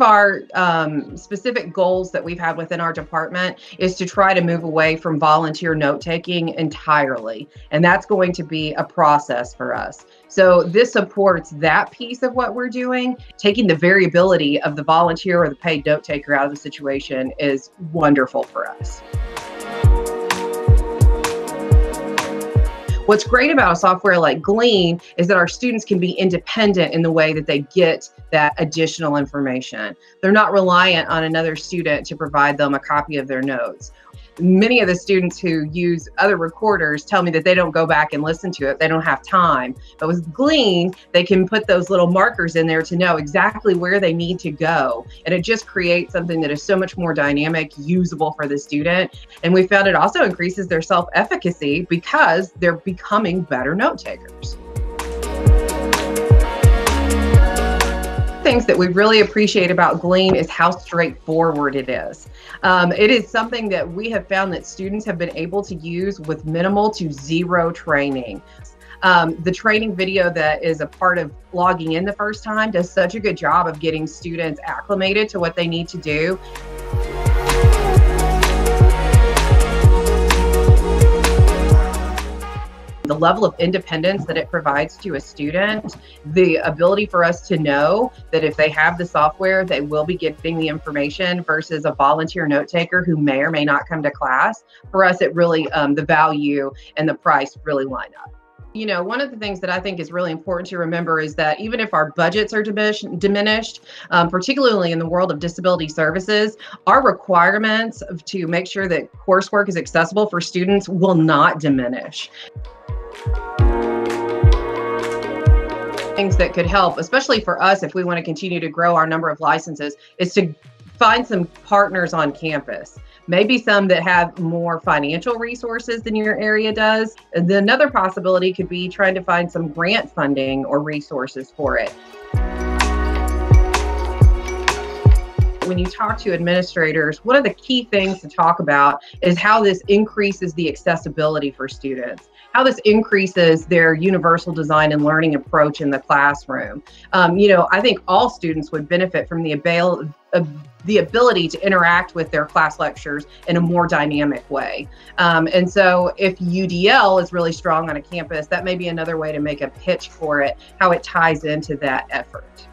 Our specific goals that we've had within our department is to try to move away from volunteer note taking entirely. And that's going to be a process for us. So this supports that piece of what we're doing. Taking the variability of the volunteer or the paid note taker out of the situation is wonderful for us. What's great about a software like Glean is that our students can be independent in the way that they get that additional information. They're not reliant on another student to provide them a copy of their notes. Many of the students who use other recorders tell me that they don't go back and listen to it. They don't have time. But with Glean, they can put those little markers in there to know exactly where they need to go. And it just creates something that is so much more dynamic, usable for the student. And we found it also increases their self-efficacy because they're becoming better note takers. Things that we really appreciate about Glean is how straightforward it is. It is something that we have found that students have been able to use with minimal to zero training. The training video that is a part of logging in the first time does such a good job of getting students acclimated to what they need to do. The level of independence that it provides to a student, the ability for us to know that if they have the software, they will be getting the information versus a volunteer note taker who may or may not come to class. For us, it really, the value and the price really line up. You know, one of the things that I think is really important to remember is that even if our budgets are diminished, particularly in the world of disability services, our requirements to make sure that coursework is accessible for students will not diminish. Things that could help, especially for us if we want to continue to grow our number of licenses, is to find some partners on campus. Maybe some that have more financial resources than your area does. And another possibility could be trying to find some grant funding or resources for it. When you talk to administrators, one of the key things to talk about is how this increases the accessibility for students, how this increases their universal design and learning approach in the classroom. I think all students would benefit from the ability to interact with their class lectures in a more dynamic way. And so if UDL is really strong on a campus, that may be another way to make a pitch for it, how it ties into that effort.